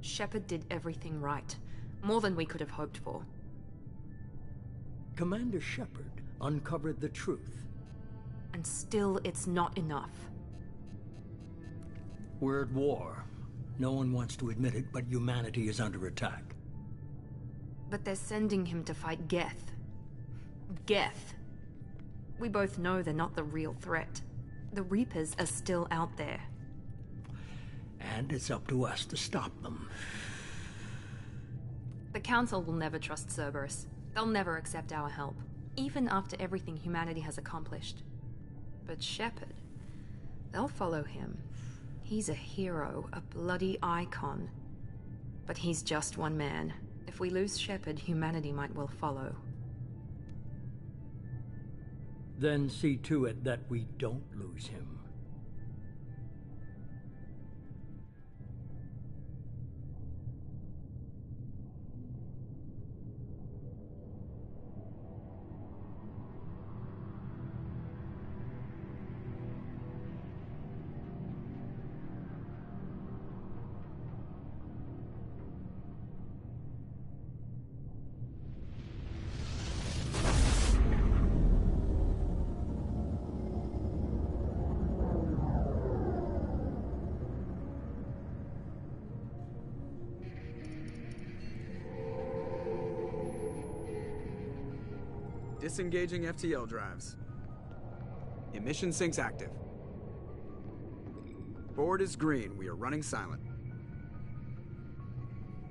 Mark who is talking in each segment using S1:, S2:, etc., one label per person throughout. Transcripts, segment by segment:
S1: Shepard did everything right. More than we could have hoped for.
S2: Commander Shepard uncovered the truth.
S1: And still, it's not enough.
S2: We're at war. No one wants to admit it, but humanity is under attack.
S1: But they're sending him to fight Geth. Geth. We both know they're not the real threat. The Reapers are still out there.
S2: And it's up to us to stop them.
S1: The Council will never trust Cerberus. They'll never accept our help, even after everything humanity has accomplished. But Shepard, they'll follow him. He's a hero, a bloody icon. But he's just one man. If we lose Shepard, humanity might well follow.
S2: Then see to it that we don't lose him.
S3: Disengaging FTL drives. Emission sinks active. Board is green. We are running silent.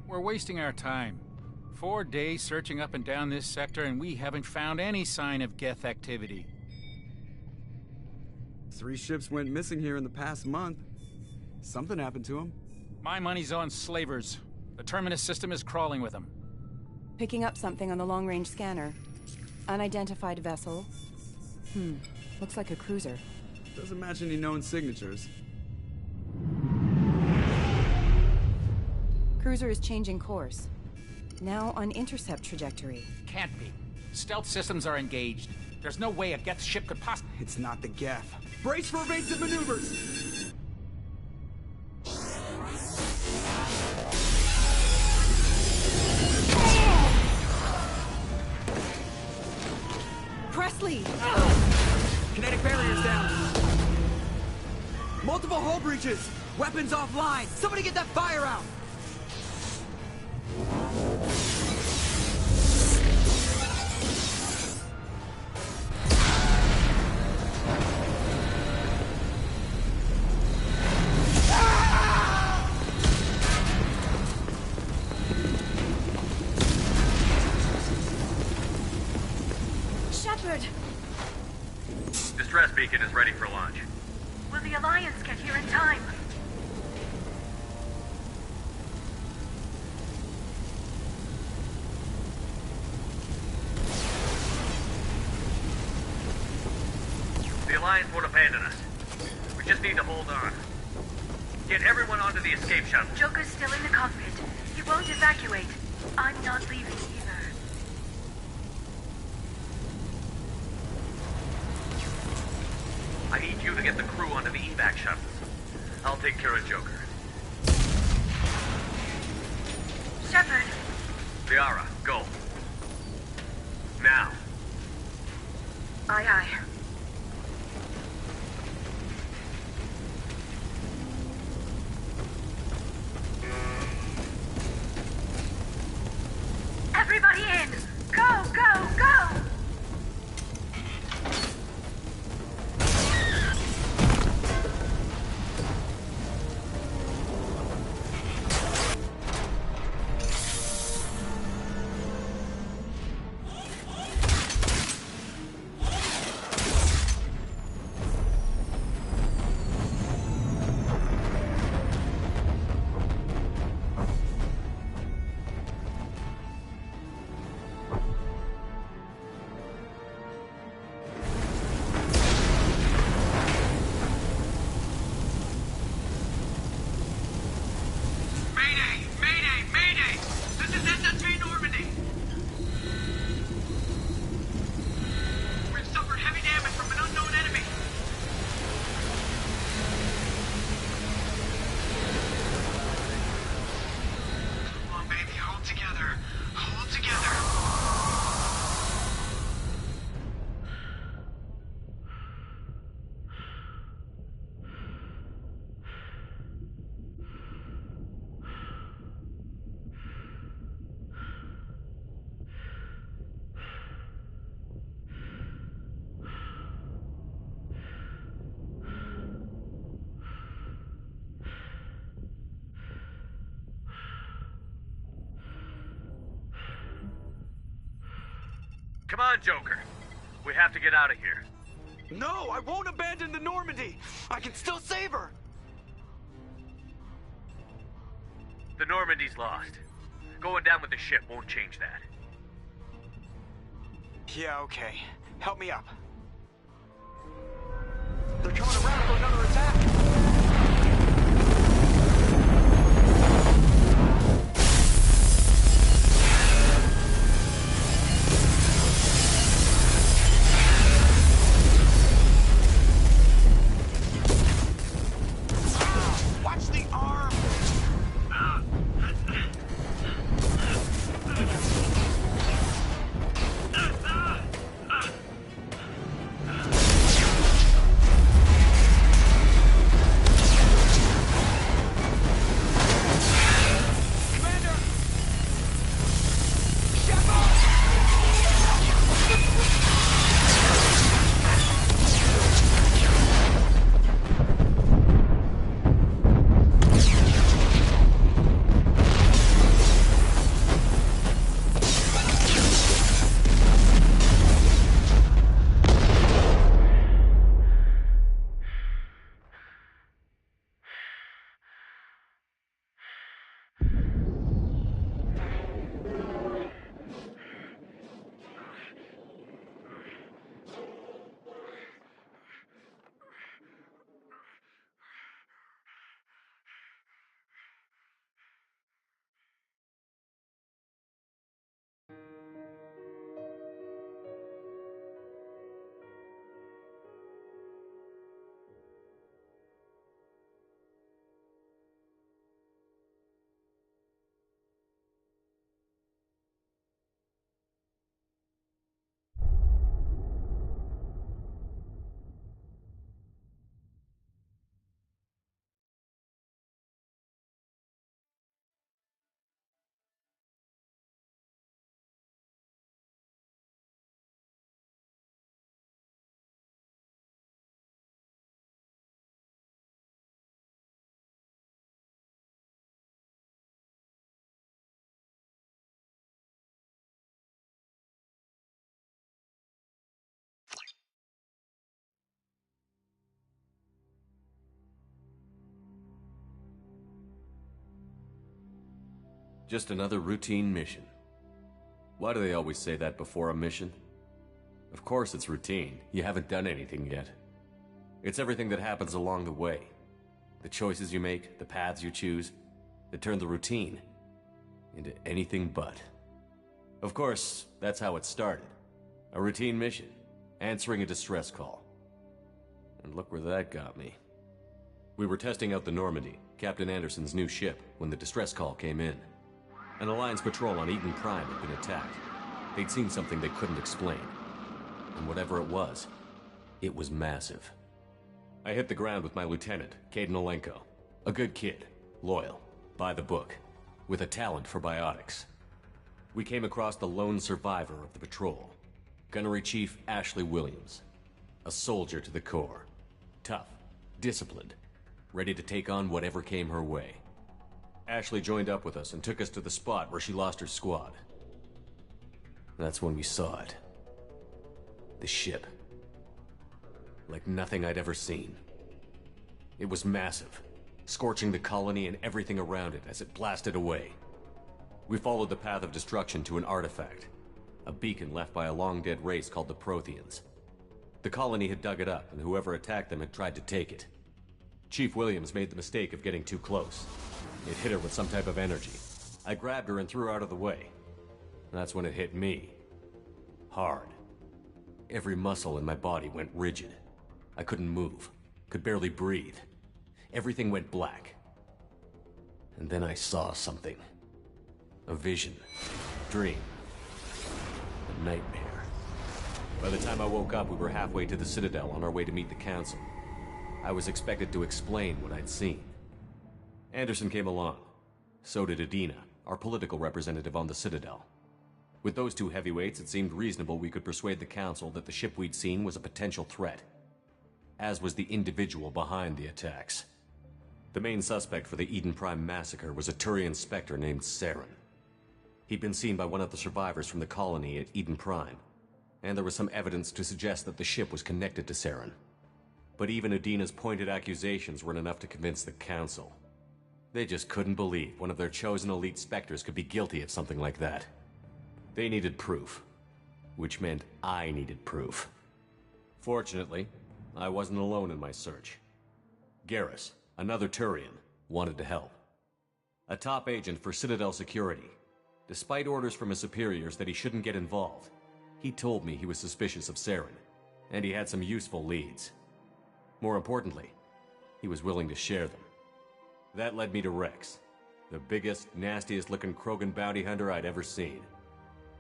S4: We're wasting our time. 4 days searching up and down this sector, and we haven't found any sign of Geth activity.
S3: 3 ships went missing here in the past month. Something happened to them.
S4: My money's on slavers. The Terminus system is crawling with them.
S5: Picking up something on the long-range scanner. Unidentified vessel. Looks like a cruiser.
S3: Doesn't match any known signatures.
S5: Cruiser is changing course. Now on intercept trajectory.
S4: Can't be. Stealth systems are engaged. There's no way a Geth ship could possibly...
S3: It's not the Geth. Brace for evasive maneuvers!
S5: Presley!
S3: Kinetic barriers down. Multiple hull breaches. Weapons offline. Somebody get that fire out.
S6: Shepard!
S7: Distress beacon is ready for launch.
S6: Will the Alliance get here in time?
S7: The Alliance won't abandon us. We just need to hold on. Get everyone onto the escape shuttle.
S6: Joker's still in the cockpit. He won't evacuate. I'm not leaving either.
S7: I need you to get the crew onto the evac shuttles. I'll take care of Joker.
S6: Shepard!
S7: Liara, go. Now.
S6: Aye, aye. Everybody in! Go, go, go!
S7: Come on, Joker. We have to get out of here.
S3: No, I won't abandon the Normandy. I can still save her.
S7: The Normandy's lost. Going down with the ship won't change that.
S3: Yeah, okay. Help me up. They're coming around for another attack. Watch the arm! Commander! Shepard!
S8: Just another routine mission. Why do they always say that before a mission? Of course it's routine. You haven't done anything yet. It's everything that happens along the way. The choices you make, the paths you choose, that turn the routine into anything but. Of course, that's how it started. A routine mission, answering a distress call. And look where that got me. We were testing out the Normandy, Captain Anderson's new ship, when the distress call came in. An Alliance patrol on Eden Prime had been attacked. They'd seen something they couldn't explain. And whatever it was massive. I hit the ground with my lieutenant, Caden Olenko. A good kid, loyal, by the book, with a talent for biotics. We came across the lone survivor of the patrol, Gunnery Chief Ashley Williams. A soldier to the core. Tough, disciplined, ready to take on whatever came her way. Ashley joined up with us and took us to the spot where she lost her squad. That's when we saw it. The ship. Like nothing I'd ever seen. It was massive, scorching the colony and everything around it as it blasted away. We followed the path of destruction to an artifact, a beacon left by a long-dead race called the Protheans. The colony had dug it up, and whoever attacked them had tried to take it. Chief Williams made the mistake of getting too close. It hit her with some type of energy. I grabbed her and threw her out of the way. That's when it hit me. Hard. Every muscle in my body went rigid. I couldn't move, could barely breathe. Everything went black. And then I saw something. A vision. Dream. A nightmare. By the time I woke up, we were halfway to the Citadel on our way to meet the Council. I was expected to explain what I'd seen. Anderson came along. So did Adina, our political representative on the Citadel. With those two heavyweights, it seemed reasonable we could persuade the Council that the ship we'd seen was a potential threat, as was the individual behind the attacks. The main suspect for the Eden Prime massacre was a Turian Spectre named Saren. He'd been seen by one of the survivors from the colony at Eden Prime. and there was some evidence to suggest that the ship was connected to Saren. But even Udina's pointed accusations weren't enough to convince the Council. They just couldn't believe one of their chosen elite Spectres could be guilty of something like that. They needed proof, which meant I needed proof. Fortunately, I wasn't alone in my search. Garrus, another Turian, wanted to help. A top agent for Citadel Security. Despite orders from his superiors that he shouldn't get involved, he told me he was suspicious of Saren, and he had some useful leads. More importantly, he was willing to share them. That led me to Rex, the biggest, nastiest-looking Krogan bounty hunter I'd ever seen.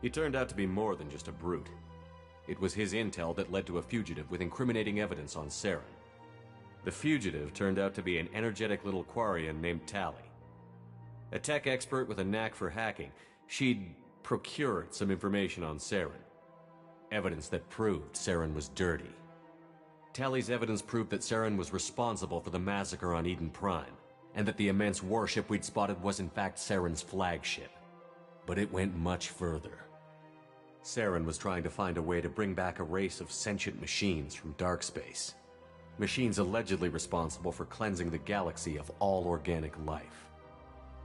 S8: He turned out to be more than just a brute. It was his intel that led to a fugitive with incriminating evidence on Saren. The fugitive turned out to be an energetic little Quarian named Tali. A tech expert with a knack for hacking, she'd procured some information on Saren. Evidence that proved Saren was dirty. Tali's evidence proved that Saren was responsible for the massacre on Eden Prime, and that the immense warship we'd spotted was in fact Saren's flagship. But it went much further. Saren was trying to find a way to bring back a race of sentient machines from dark space. Machines allegedly responsible for cleansing the galaxy of all organic life.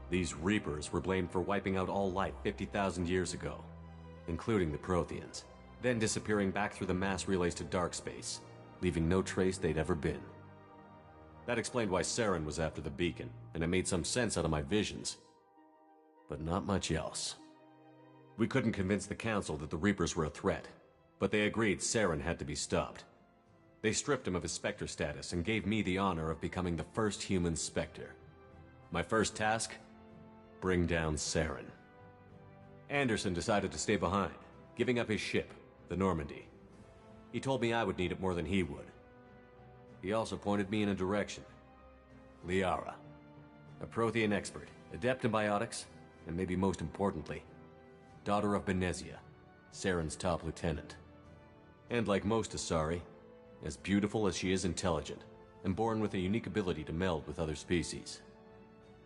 S8: These Reapers were blamed for wiping out all life 50,000 years ago, including the Protheans, then disappearing back through the mass relays to dark space, leaving no trace they'd ever been. That explained why Saren was after the beacon, and it made some sense out of my visions. But not much else. We couldn't convince the Council that the Reapers were a threat, but they agreed Saren had to be stopped. They stripped him of his Spectre status and gave me the honor of becoming the first human Spectre. My first task? Bring down Saren. Anderson decided to stay behind, giving up his ship, the Normandy. He told me I would need it more than he would. He also pointed me in a direction. Liara, a Prothean expert, adept in biotics, and maybe most importantly, daughter of Benezia, Saren's top lieutenant. And like most Asari, as beautiful as she is intelligent, and born with a unique ability to meld with other species.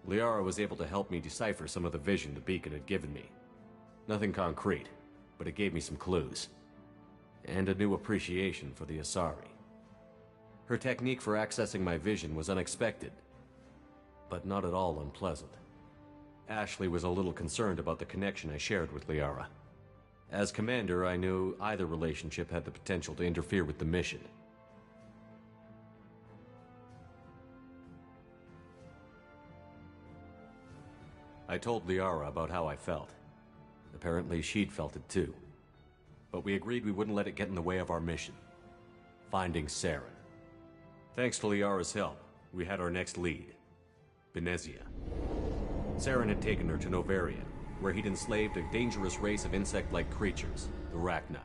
S8: Liara was able to help me decipher some of the vision the beacon had given me. Nothing concrete, but it gave me some clues. And a new appreciation for the Asari. Her technique for accessing my vision was unexpected, but not at all unpleasant. Ashley was a little concerned about the connection I shared with Liara. As commander, I knew either relationship had the potential to interfere with the mission. I told Liara about how I felt. Apparently she'd felt it too. But we agreed we wouldn't let it get in the way of our mission. Finding Saren. Thanks to Liara's help, we had our next lead. Benezia. Saren had taken her to Novaria, where he'd enslaved a dangerous race of insect-like creatures, the Rachni.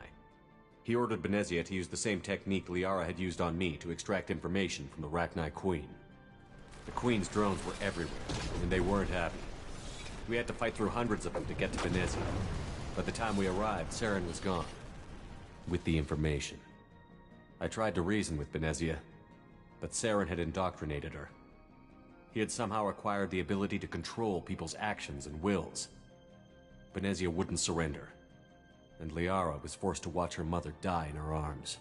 S8: He ordered Benezia to use the same technique Liara had used on me to extract information from the Rachni Queen. The Queen's drones were everywhere, and they weren't happy. We had to fight through hundreds of them to get to Benezia. By the time we arrived, Saren was gone. With the information. I tried to reason with Benezia, but Saren had indoctrinated her. He had somehow acquired the ability to control people's actions and wills. Benezia wouldn't surrender, and Liara was forced to watch her mother die in her arms.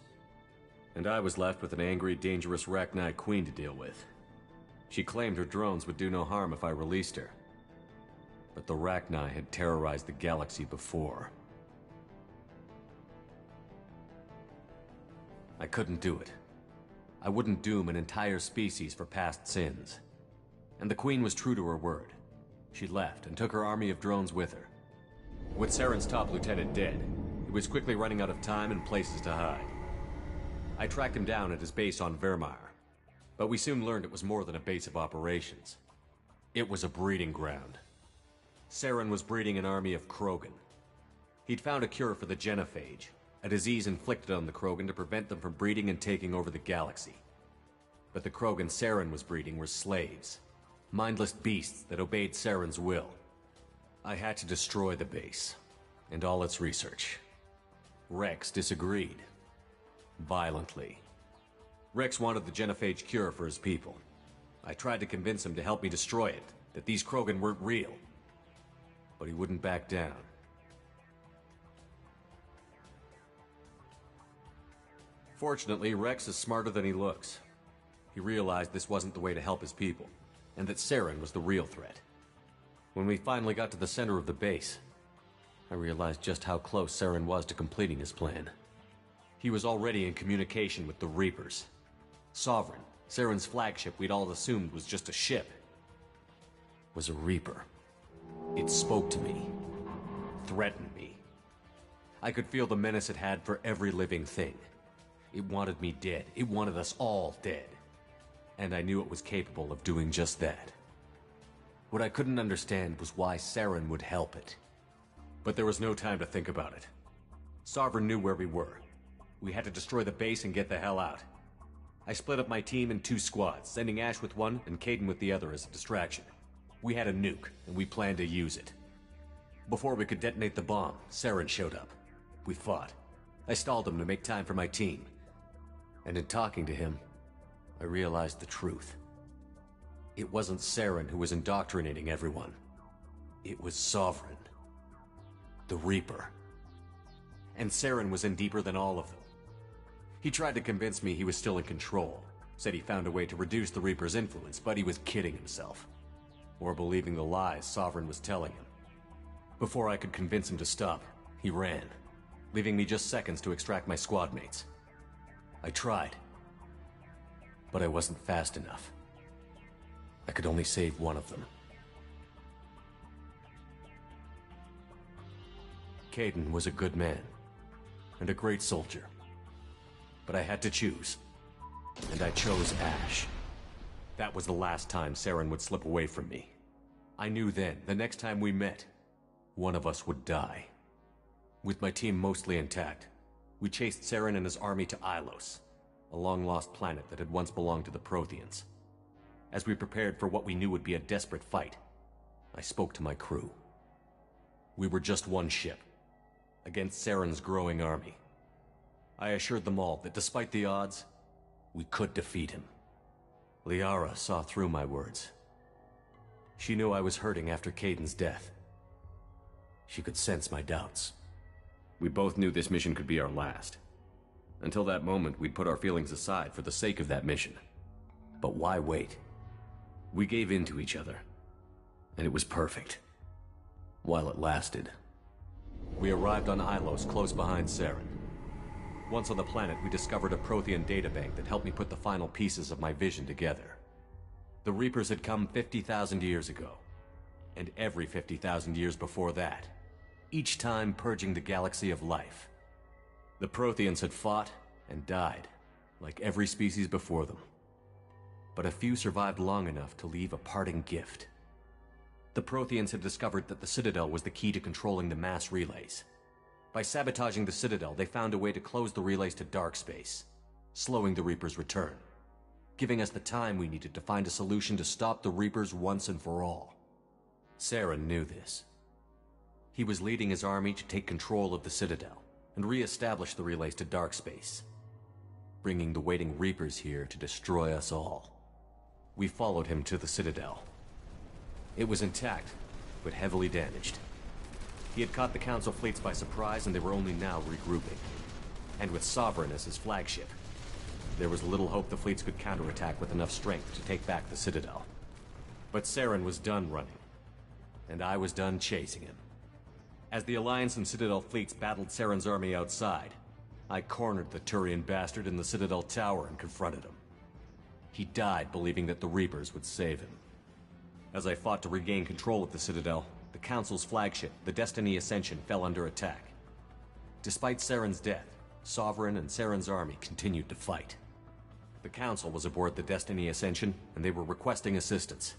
S8: And I was left with an angry, dangerous Rachni Queen to deal with. She claimed her drones would do no harm if I released her. But the Rachni had terrorized the galaxy before. I couldn't do it. I wouldn't doom an entire species for past sins. And the Queen was true to her word. She left and took her army of drones with her. With Saren's top lieutenant dead, he was quickly running out of time and places to hide. I tracked him down at his base on Vermeer, but we soon learned it was more than a base of operations. It was a breeding ground. Saren was breeding an army of Krogan. He'd found a cure for the genophage, a disease inflicted on the Krogan to prevent them from breeding and taking over the galaxy. But the Krogan Saren was breeding were slaves, mindless beasts that obeyed Saren's will. I had to destroy the base, and all its research. Rex disagreed. Violently. Rex wanted the genophage cure for his people. I tried to convince him to help me destroy it, that these Krogan weren't real. But he wouldn't back down. Fortunately, Rex is smarter than he looks. He realized this wasn't the way to help his people, and that Saren was the real threat. When we finally got to the center of the base, I realized just how close Saren was to completing his plan. He was already in communication with the Reapers. Sovereign, Saren's flagship we'd all assumed was just a ship, was a Reaper. It spoke to me, threatened me. I could feel the menace it had for every living thing. It wanted me dead. It wanted us all dead. And I knew it was capable of doing just that. What I couldn't understand was why Saren would help it. But there was no time to think about it. Sovereign knew where we were. We had to destroy the base and get the hell out. I split up my team in 2 squads, sending Ash with one and Kaidan with the other as a distraction. We had a nuke, and we planned to use it. Before we could detonate the bomb, Saren showed up. We fought. I stalled him to make time for my team. And in talking to him, I realized the truth. It wasn't Saren who was indoctrinating everyone. It was Sovereign. The Reaper. And Saren was in deeper than all of them. He tried to convince me he was still in control. Said he found a way to reduce the Reaper's influence, but he was kidding himself. Or believing the lies Sovereign was telling him. Before I could convince him to stop, he ran, leaving me just seconds to extract my squad mates. I tried, but I wasn't fast enough. I could only save one of them. Kaidan was a good man, and a great soldier. But I had to choose, and I chose Ash. That was the last time Saren would slip away from me. I knew then, the next time we met, one of us would die. With my team mostly intact, we chased Saren and his army to Ilos, a long-lost planet that had once belonged to the Protheans. As we prepared for what we knew would be a desperate fight, I spoke to my crew. We were just one ship, against Saren's growing army. I assured them all that despite the odds, we could defeat him. Liara saw through my words. She knew I was hurting after Kaidan's death. She could sense my doubts. We both knew this mission could be our last. Until that moment, we'd put our feelings aside for the sake of that mission. But why wait? We gave in to each other, and it was perfect. While it lasted. We arrived on Ilos, close behind Saren. Once on the planet, we discovered a Prothean databank that helped me put the final pieces of my vision together. The Reapers had come 50,000 years ago, and every 50,000 years before that, each time purging the galaxy of life. The Protheans had fought and died, like every species before them. But a few survived long enough to leave a parting gift. The Protheans had discovered that the Citadel was the key to controlling the mass relays. By sabotaging the Citadel, they found a way to close the relays to dark space, slowing the Reapers' return, giving us the time we needed to find a solution to stop the Reapers once and for all. Saren knew this. He was leading his army to take control of the Citadel and re-establish the relays to dark space, bringing the waiting Reapers here to destroy us all. We followed him to the Citadel. It was intact, but heavily damaged. He had caught the Council fleets by surprise, and they were only now regrouping. And with Sovereign as his flagship, there was little hope the fleets could counterattack with enough strength to take back the Citadel. But Saren was done running, and I was done chasing him. As the Alliance and Citadel fleets battled Saren's army outside, I cornered the Turian bastard in the Citadel tower and confronted him. He died believing that the Reapers would save him. As I fought to regain control of the Citadel, the Council's flagship, the Destiny Ascension, fell under attack. Despite Saren's death, Sovereign and Saren's army continued to fight. The Council was aboard the Destiny Ascension, and they were requesting assistance.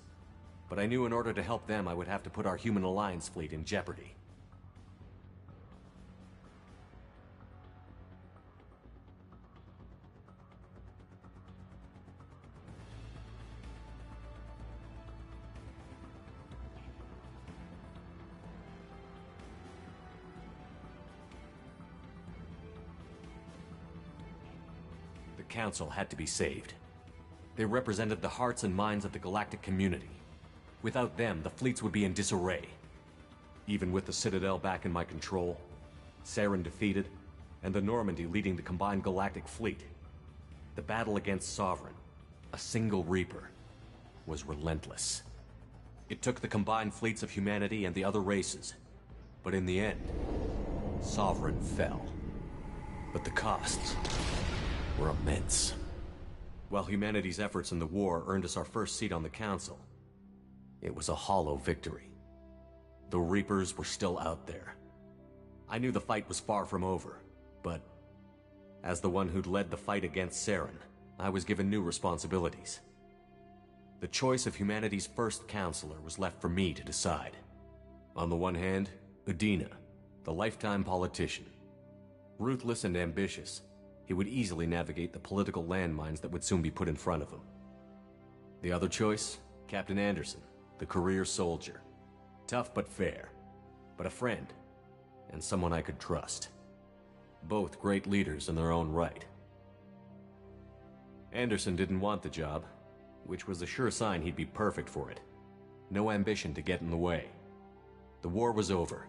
S8: But I knew in order to help them, I would have to put our Human Alliance fleet in jeopardy. The Council had to be saved. They represented the hearts and minds of the galactic community. Without them, the fleets would be in disarray. Even with the Citadel back in my control, Saren defeated, and the Normandy leading the combined galactic fleet, The battle against Sovereign, a single Reaper, was relentless. It took the combined fleets of humanity and the other races, but in the end, Sovereign fell. But the costs were immense. While humanity's efforts in the war earned us our first seat on the Council, it was a hollow victory. The Reapers were still out there. I knew the fight was far from over, but as the one who'd led the fight against Saren, I was given new responsibilities. The choice of humanity's first counselor was left for me to decide. On the one hand, Udina, the lifetime politician. Ruthless and ambitious, he would easily navigate the political landmines that would soon be put in front of him. The other choice, Captain Anderson, the career soldier. Tough but fair, but a friend, and someone I could trust. Both great leaders in their own right. Anderson didn't want the job, which was a sure sign he'd be perfect for it. No ambition to get in the way. The war was over.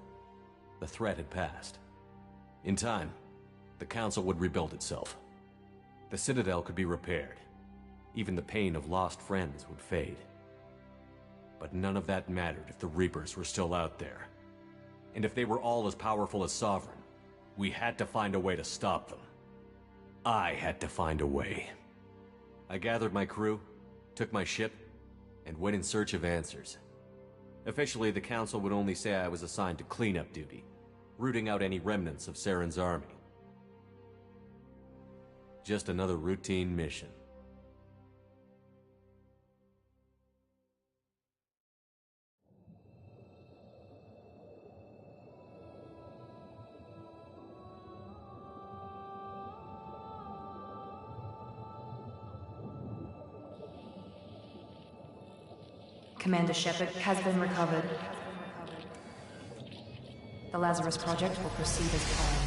S8: The threat had passed. In time, the Council would rebuild itself. The Citadel could be repaired. Even the pain of lost friends would fade. But none of that mattered if the Reapers were still out there. And if they were all as powerful as Sovereign, we had to find a way to stop them. I had to find a way. I gathered my crew, took my ship, and went in search of answers. Officially, the Council would only say I was assigned to cleanup duty, rooting out any remnants of Saren's army. Just another routine mission.
S1: Commander Shepard has been recovered. The Lazarus Project will proceed as planned.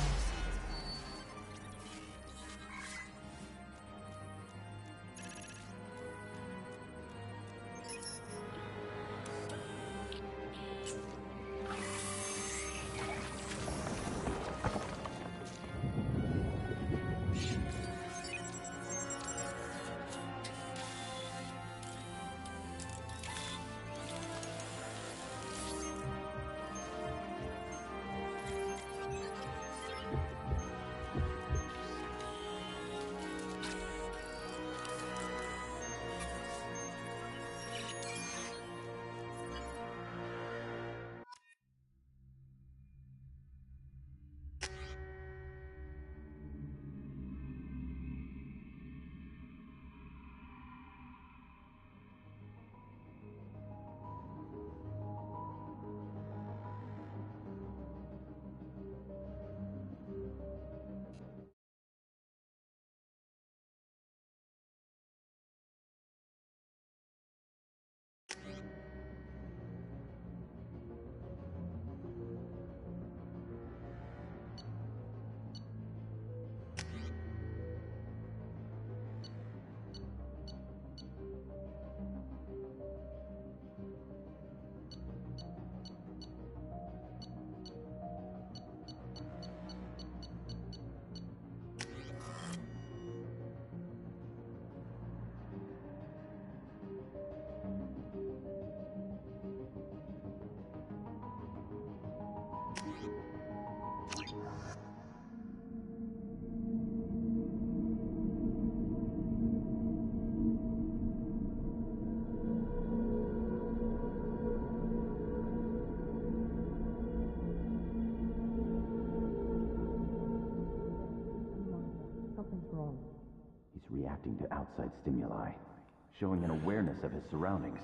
S9: He's reacting to outside stimuli, showing an awareness of his surroundings.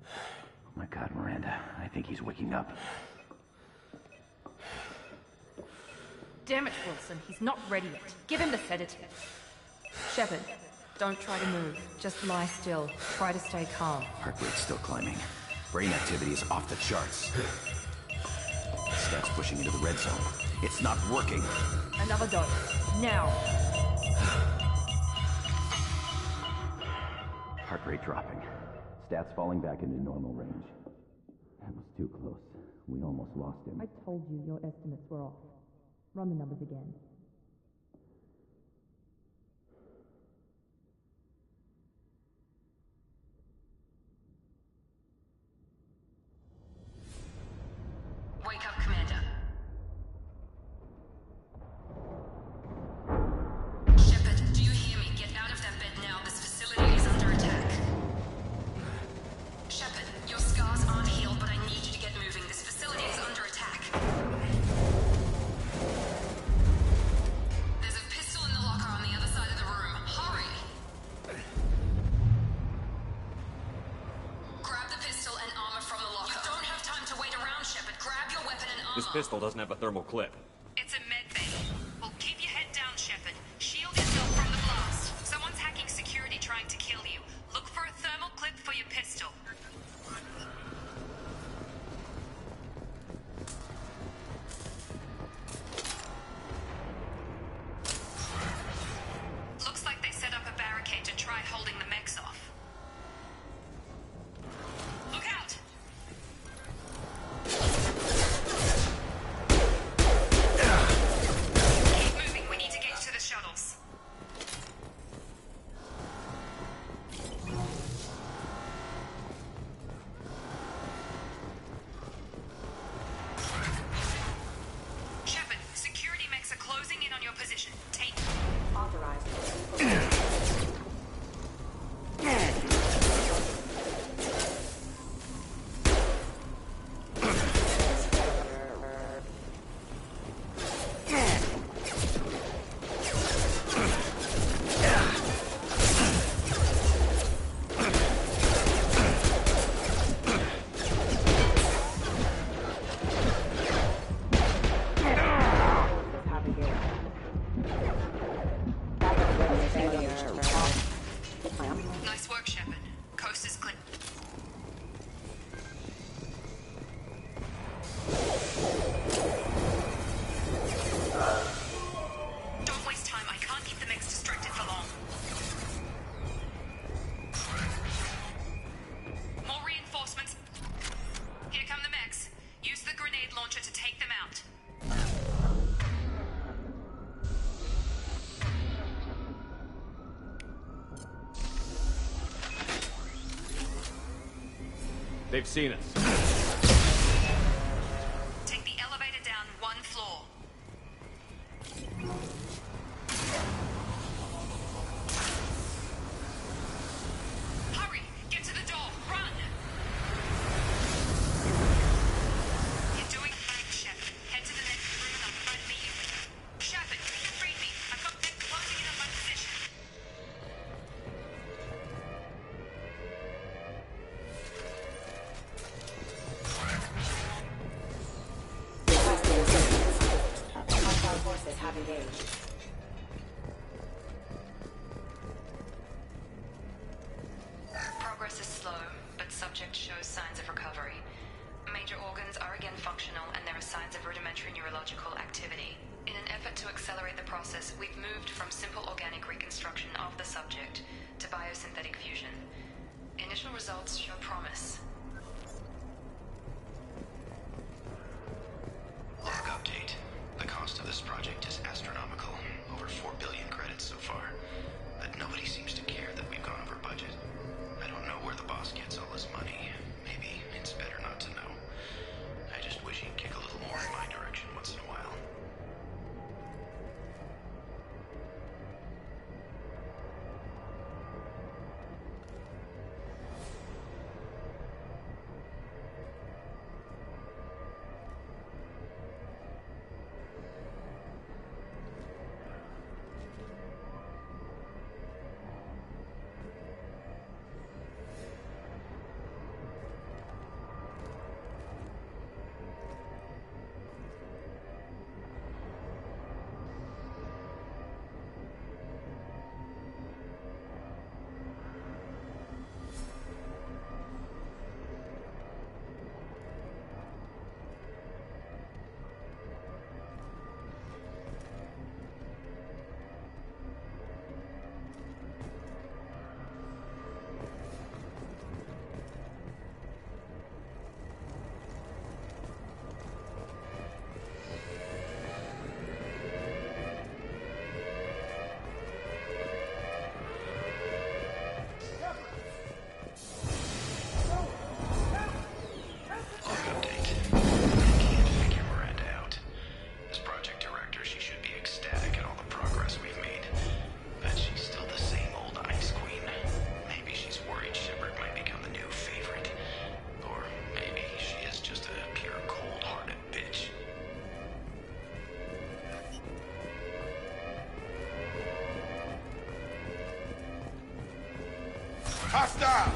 S9: Oh my God, Miranda, I think he's waking up.
S1: Damn it, Wilson, he's not ready yet. Give him the sedative. Shepard, don't try to move. Just lie still. Try to stay calm.
S9: Heart rate's still climbing. Brain activity is off the charts. Stats pushing into the red zone. It's not working.
S1: Another dose. Now.
S9: Heart rate dropping. Stats falling back into normal range. That was too close. We almost lost him.
S1: I told you your estimates were off. Run the numbers again.
S8: This pistol doesn't have a thermal clip.
S1: It's a med bay. Well, keep your head down, Shepard. Shield yourself from the blast. Someone's hacking security trying to kill you. Look for a thermal clip for your pistol. Looks like they set up a barricade to try holding the mechs off. Look out! Keep moving. We need to get to the shuttles. Shepard, security mechs are closing in on your position. Take...
S5: Authorized.
S1: Nice work, Shepard. Coast is clear. Don't waste time. I can't keep the mechs distracted for long. More reinforcements. Here come the mechs. Use the grenade launcher to take them out.
S8: They've seen us.
S1: Take the elevator down one floor. Hurry! Get to the door! Run! You're doing fine, Shepard. Head to the next room and I'll try to meet you. Shepard, you can read me. I've got them closing in on my position.
S5: Hostile forces have engaged.
S1: Progress is slow, but subject shows signs of recovery. Major organs are again functional, and there are signs of rudimentary neurological activity. In an effort to accelerate the process, we've moved from simple organic reconstruction of the subject to biosynthetic fusion. Initial results show promise.
S10: Log update. The cost of this project is astronomical. Over 4 billion credits so far. But nobody seems to care that we've gone over budget. I don't know where the boss gets all this money. Maybe it's better not to know. I just wish he'd kick a little more in my direction once in a while.
S11: Hostile!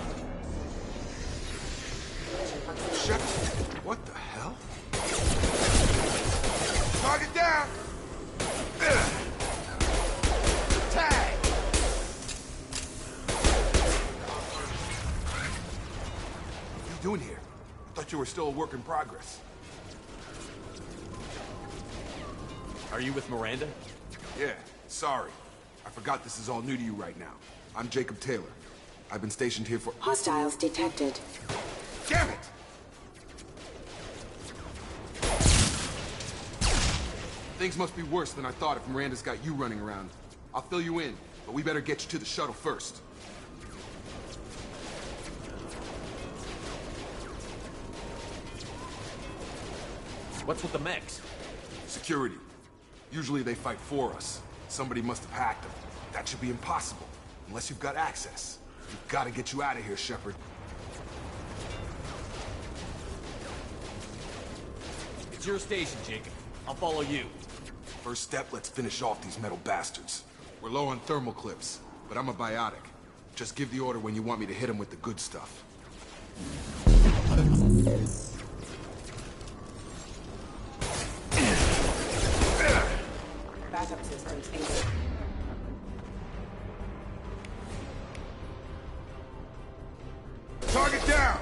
S11: Shepard, what the hell? doing here? I thought you were still a work in progress.
S8: Are you with Miranda?
S11: Yeah, sorry. I forgot this is all new to you right now. I'm Jacob Taylor. I've been stationed here for—
S12: Hostiles detected.
S11: Damn it! Things must be worse than I thought if Miranda's got you running around. I'll fill you in, but we better get you to the shuttle first.
S8: What's with the mechs?
S11: Security. Usually they fight for us. Somebody must have hacked them. That should be impossible, unless you've got access. We've got to get you out of here, Shepard.
S8: It's your station, Jacob. I'll follow you.
S11: First step, let's finish off these metal bastards. We're low on thermal clips, but I'm a biotic. Just give the order when you want me to hit them with the good stuff.
S12: Backup systems engaged.
S11: Target down!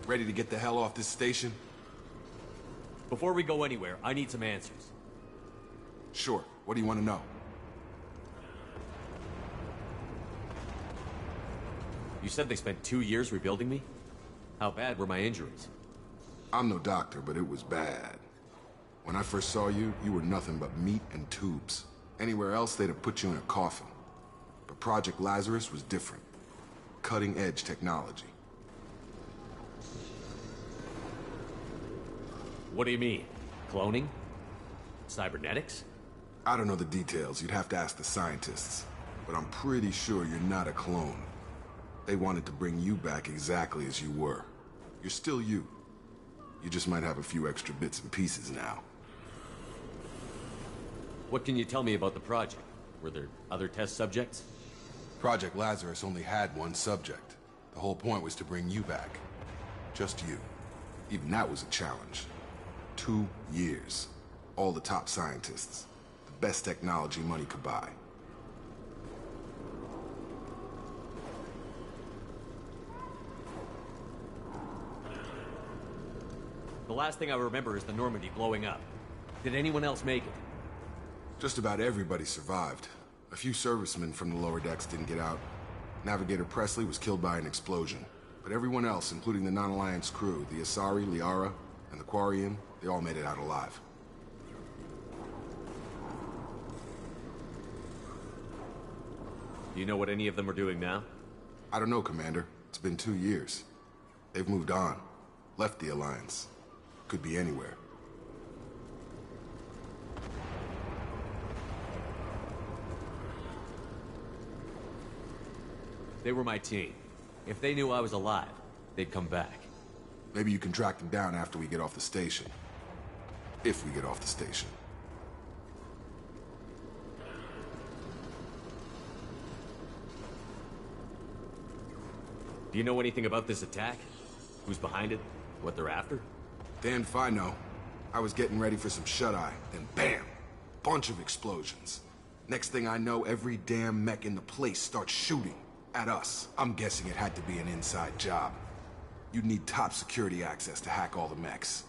S11: Ready to get the hell off this station?
S8: Before we go anywhere, I need some answers.
S11: Sure. What do you want to know?
S8: You said they spent 2 years rebuilding me? How bad were my injuries?
S11: I'm no doctor, but it was bad. When I first saw you, you were nothing but meat and tubes. Anywhere else, they'd have put you in a coffin. But Project Lazarus was different. Cutting-edge technology.
S8: What do you mean? Cloning? Cybernetics?
S11: I don't know the details. You'd have to ask the scientists. But I'm pretty sure you're not a clone. They wanted to bring you back exactly as you were. You're still you. You just might have a few extra bits and pieces now.
S8: What can you tell me about the project? Were there other test subjects?
S11: Project Lazarus only had one subject. The whole point was to bring you back. Just you. Even that was a challenge. 2 years. All the top scientists. The best technology money could buy.
S8: The last thing I remember is the Normandy blowing up. Did anyone else make it?
S11: Just about everybody survived. A few servicemen from the lower decks didn't get out. Navigator Presley was killed by an explosion. But everyone else, including the non-Alliance crew, the Asari, Liara, and the Quarian, they all made it out alive.
S8: Do you know what any of them are doing now?
S11: I don't know, Commander. It's been 2 years. They've moved on. Left the Alliance. Could be anywhere.
S8: They were my team. If they knew I was alive, they'd come back.
S11: Maybe you can track them down after we get off the station. If we get off the station.
S8: Do you know anything about this attack? Who's behind it? What they're after?
S11: Damned if I know. I was getting ready for some shut-eye, then bam! Bunch of explosions. Next thing I know, every damn mech in the place starts shooting. At us. I'm guessing it had to be an inside job. You'd need top security access to hack all the mechs.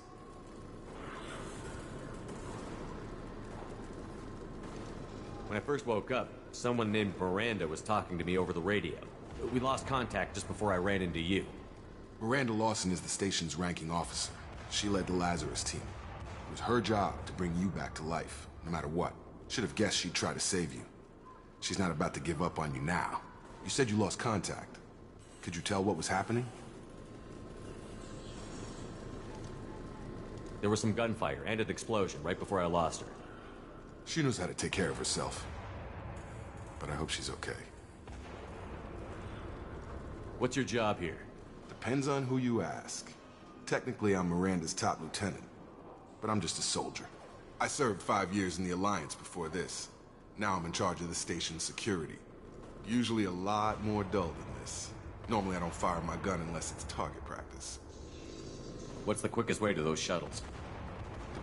S8: When I first woke up, someone named Miranda was talking to me over the radio. We lost contact just before I ran into you.
S11: Miranda Lawson is the station's ranking officer. She led the Lazarus team. It was her job to bring you back to life, no matter what. Should have guessed she'd try to save you. She's not about to give up on you now. You said you lost contact. Could you tell what was happening?
S8: There was some gunfire and an explosion right before I lost her.
S11: She knows how to take care of herself. But I hope she's okay.
S8: What's your job here?
S11: Depends on who you ask. Technically, I'm Miranda's top lieutenant. But I'm just a soldier. I served 5 years in the Alliance before this. Now I'm in charge of the station's security. Usually a lot more dull than this. Normally I don't fire my gun unless it's target practice.
S8: What's the quickest way to those shuttles?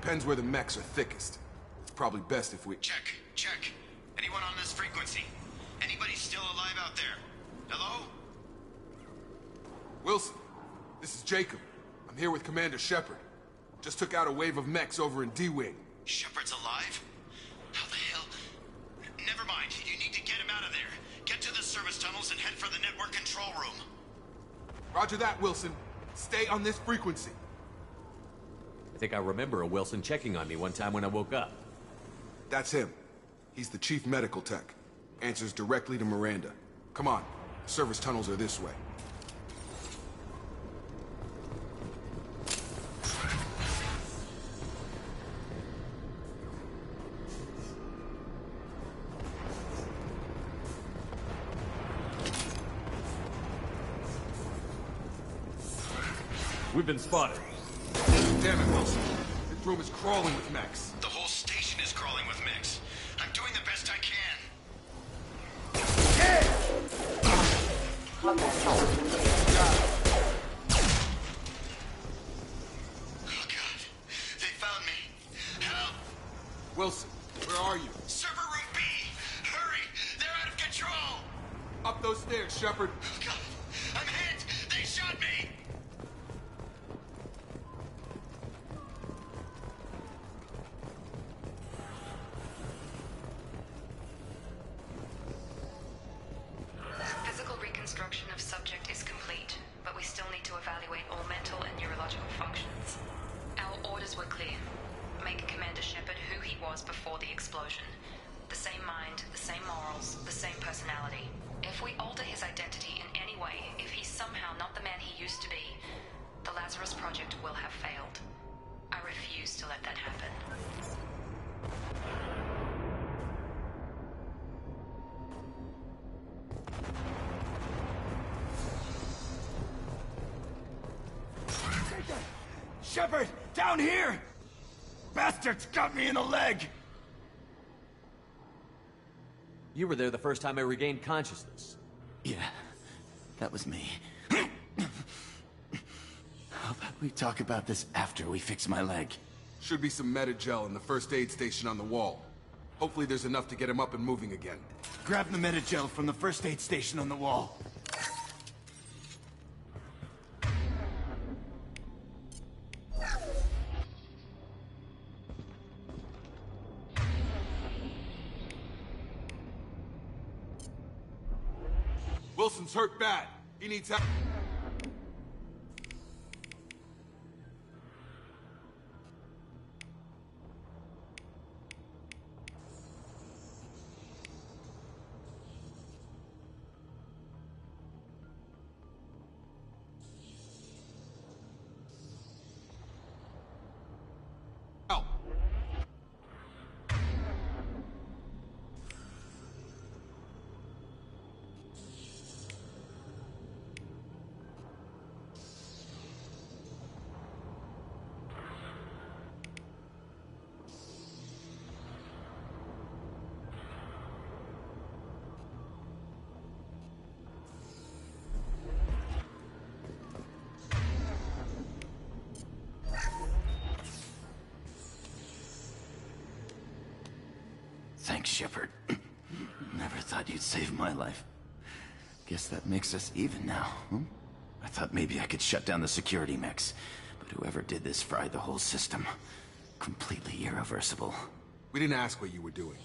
S11: Depends where the mechs are thickest. It's probably best if we...
S10: Check. Anyone on this frequency? Anybody still alive out there? Hello?
S11: Wilson, this is Jacob. I'm here with Commander Shepard. Just took out a wave of mechs over in D-Wing.
S10: Shepard's alive? How the hell? Never mind. You need to get him out of there. Get to the service tunnels and head for the network control room.
S11: Roger that, Wilson. Stay on this frequency.
S8: I think I remember a Wilson checking on me one time when I woke up.
S11: That's him. He's the chief medical tech. Answers directly to Miranda. Come on. The service tunnels are this way.
S8: We've been spotted.
S11: Damn it, Wilson. This room is crawling with mechs.
S10: The whole station is crawling with mechs. I'm doing the best I can. Oh, God. They found me. Help!
S11: Wilson, where are you?
S10: Server room B! Hurry! They're out of control!
S11: Up those stairs, Shepard.
S10: Oh, God. I'm hit! They shot me!
S1: Physical reconstruction of subject is complete, but we still need to evaluate all mental and neurological functions. Our orders were clear. Make Commander Shepard who he was before the explosion. The same mind, the same morals, the same personality. If we alter his identity in any way, if he's somehow not the man he used to be, the Lazarus Project will have failed. I refuse to let that happen.
S13: Shepard! Down here! Bastards got me in the leg!
S8: You were there the first time I regained consciousness.
S13: Yeah, that was me. How about we talk about this after we fix my leg?
S11: Should be some Metagel in the first aid station on the wall. Hopefully there's enough to get him up and moving again.
S13: Grab the Metagel from the first aid station on the wall.
S11: Wilson's hurt bad. He needs help. Help.
S13: Thanks, Shepard. Never thought you'd save my life. Guess that makes us even now, hmm? I thought maybe I could shut down the security mechs, but whoever did this fried the whole system. Completely irreversible.
S11: We didn't ask what you were doing.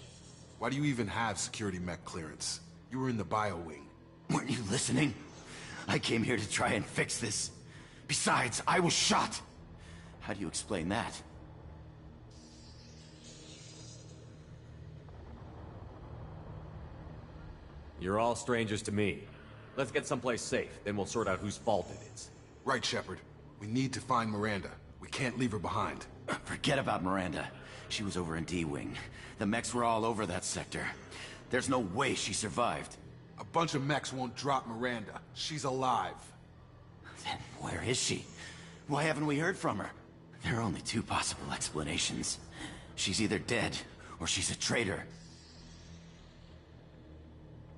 S11: Why do you even have security mech clearance? You were in the bio wing.
S13: Weren't you listening? I came here to try and fix this. Besides, I was shot. How do you explain that?
S8: You're all strangers to me. Let's get someplace safe, then we'll sort out whose fault it is.
S11: Right, Shepard. We need to find Miranda. We can't leave her behind.
S13: Forget about Miranda. She was over in D-Wing. The mechs were all over that sector. There's no way she survived.
S11: A bunch of mechs won't drop Miranda. She's alive.
S13: Then where is she? Why haven't we heard from her? There are only two possible explanations. She's either dead, or she's a traitor.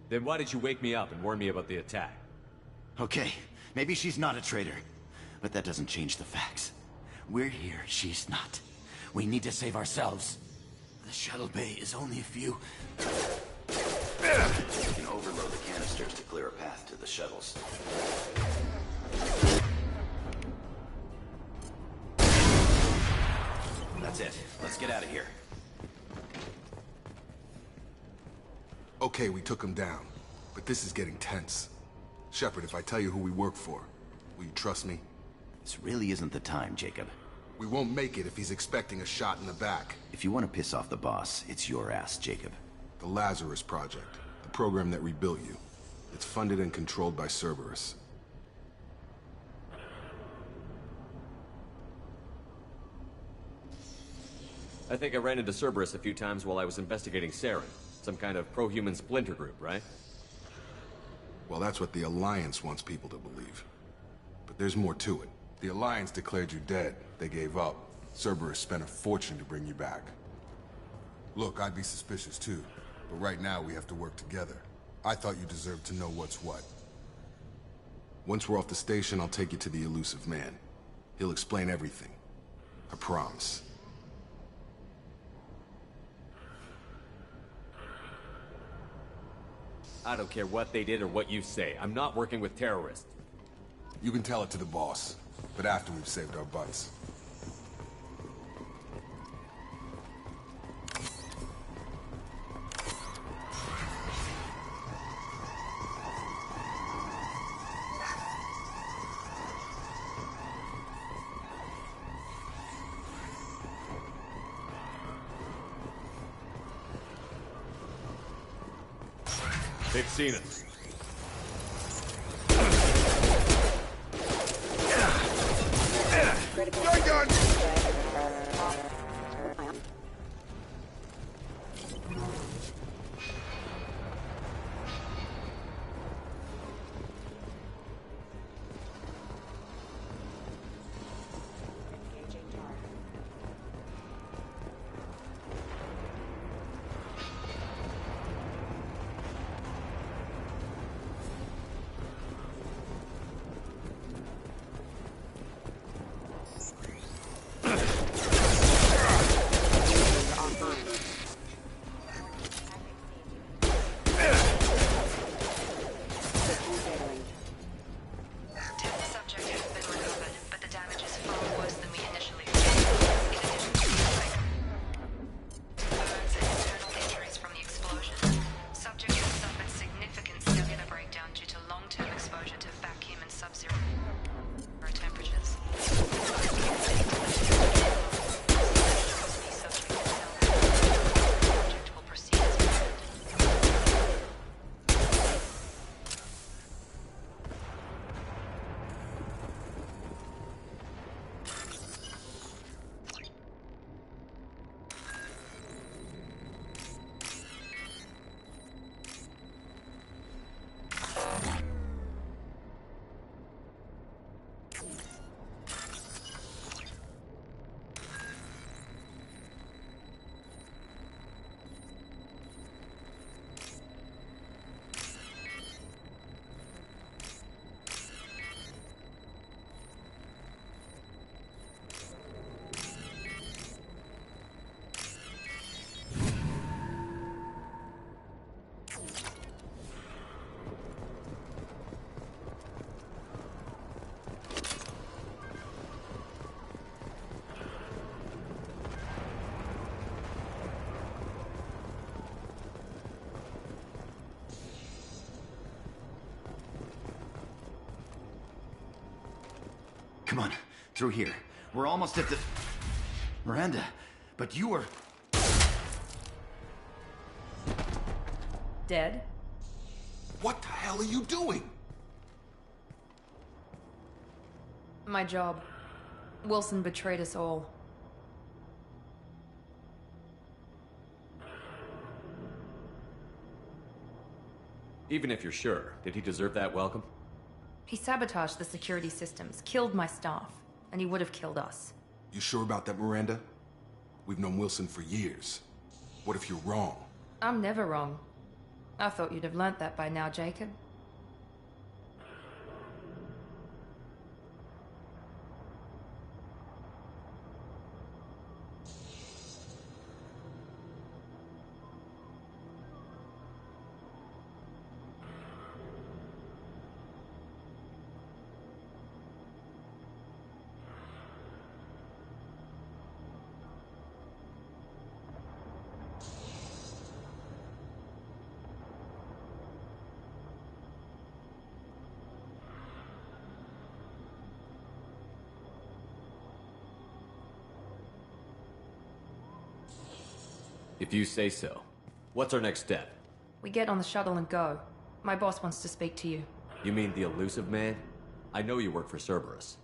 S8: Then why did you wake me up and warn me about the attack?
S13: Okay, maybe she's not a traitor. But that doesn't change the facts. We're here, she's not. We need to save ourselves. The shuttle bay is only a few... You can overload the canisters to clear a path to the shuttles. That's it. Let's get out of here.
S11: Okay, we took him down. But this is getting tense. Shepard, if I tell you who we work for, will you trust me?
S13: This really isn't the time, Jacob.
S11: We won't make it if he's expecting a shot in the back.
S13: If you want to piss off the boss, it's your ass, Jacob.
S11: The Lazarus Project. The program that rebuilt you. It's funded and controlled by Cerberus.
S8: I think I ran into Cerberus a few times while I was investigating Saren. Some kind of pro-human splinter group, right?
S11: Well, that's what the Alliance wants people to believe. But there's more to it. The Alliance declared you dead. They gave up. Cerberus spent a fortune to bring you back. Look, I'd be suspicious too. But right now, we have to work together. I thought you deserved to know what's what. Once we're off the station, I'll take you to the elusive man. He'll explain everything. I promise.
S8: I don't care what they did or what you say. I'm not working with terrorists.
S11: You can tell it to the boss, but after we've saved our butts.
S8: They've seen us.
S13: Come on, through here. We're almost at the... Miranda, but you were...
S1: Dead?
S11: What the hell are you doing?
S1: My job. Wilson betrayed us all.
S8: Even if you're sure, did he deserve that welcome?
S1: He sabotaged the security systems, killed my staff, and he would have killed us.
S11: You sure about that, Miranda? We've known Wilson for years. What if you're wrong?
S1: I'm never wrong. I thought you'd have learnt that by now, Jacob.
S8: If you say so. What's our next step?
S1: We get on the shuttle and go. My boss wants to speak to you.
S8: You mean the elusive man? I know you work for Cerberus.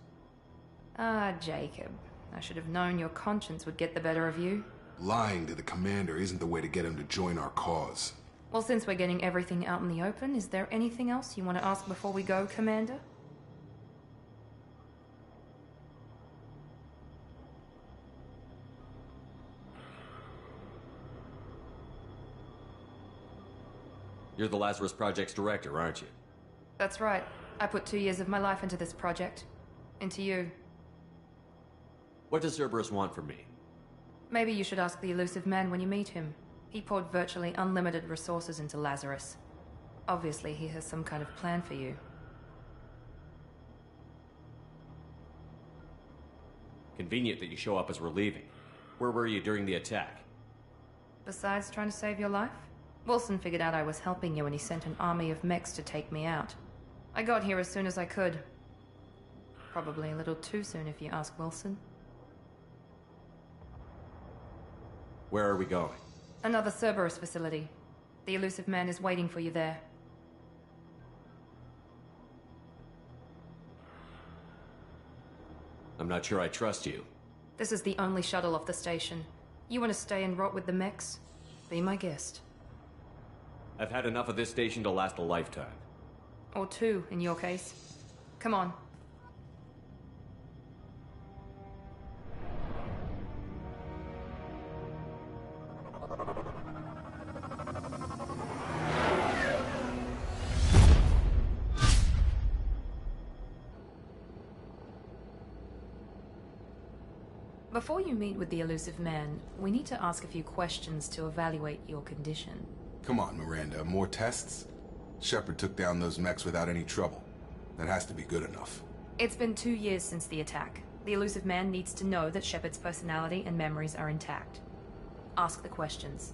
S1: Ah, Jacob. I should have known your conscience would get the better of you.
S11: Lying to the commander isn't the way to get him to join our cause.
S1: Well, since we're getting everything out in the open, is there anything else you want to ask before we go, Commander?
S8: You're the Lazarus Project's director, aren't you?
S1: That's right. I put 2 years of my life into this project. Into you.
S8: What does Cerberus want from me?
S1: Maybe you should ask the elusive man when you meet him. He poured virtually unlimited resources into Lazarus. Obviously, he has some kind of plan for you.
S8: Convenient that you show up as we're leaving. Where were you during the attack?
S1: Besides trying to save your life? Wilson figured out I was helping you and he sent an army of mechs to take me out. I got here as soon as I could. Probably a little too soon if you ask Wilson.
S8: Where are we going?
S1: Another Cerberus facility. The elusive man is waiting for you there.
S8: I'm not sure I trust you.
S1: This is the only shuttle off the station. You want to stay and rot with the mechs? Be my guest.
S8: I've had enough of this station to last a lifetime.
S1: Or 2, in your case. Come on. Before you meet with the elusive man, we need to ask a few questions to evaluate your condition.
S11: Come on, Miranda, more tests? Shepard took down those mechs without any trouble. That has to be good enough.
S1: It's been 2 years since the attack. The elusive man needs to know that Shepard's personality and memories are intact. Ask the questions.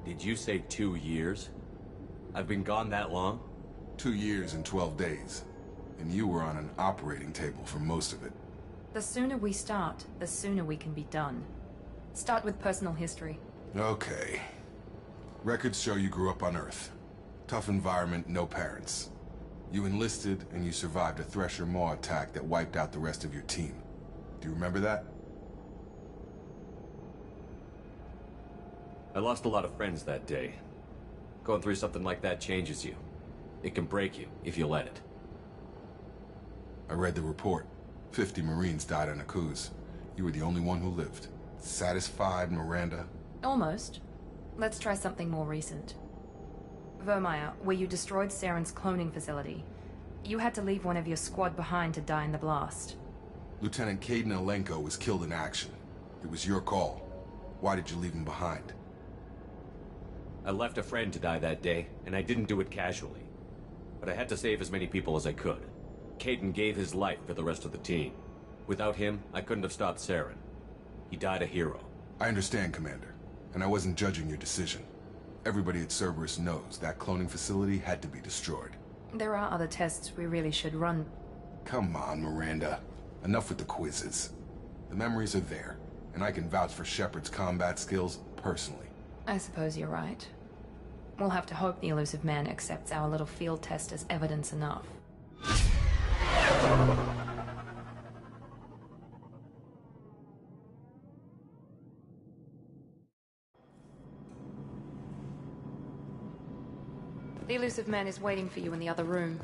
S8: Did you say 2 years? I've been gone that long?
S11: 2 years and 12 days. And you were on an operating table for most of it.
S1: The sooner we start, the sooner we can be done. Start with personal history.
S11: Okay. Records show you grew up on Earth. Tough environment, no parents. You enlisted and you survived a Thresher Maw attack that wiped out the rest of your team. Do you remember that?
S8: I lost a lot of friends that day. Going through something like that changes you. It can break you, if you let it.
S11: I read the report. 50 Marines died on a cruise. You were the only one who lived. Satisfied, Miranda?
S1: Almost. Let's try something more recent. Vermeer, where you destroyed Saren's cloning facility. You had to leave one of your squad behind to die in the blast.
S11: Lieutenant Caden Alenko was killed in action. It was your call. Why did you leave him behind?
S8: I left a friend to die that day, and I didn't do it casually. But I had to save as many people as I could. Caden gave his life for the rest of the team. Without him, I couldn't have stopped Saren. He died a hero.
S11: I understand, Commander. And I wasn't judging your decision. Everybody at Cerberus knows that cloning facility had to be destroyed.
S1: There are other tests we really should run.
S11: Come on, Miranda. Enough with the quizzes. The memories are there, and I can vouch for Shepard's combat skills personally.
S1: I suppose you're right. We'll have to hope the elusive man accepts our little field test as evidence enough. The elusive man is waiting for you in the other room.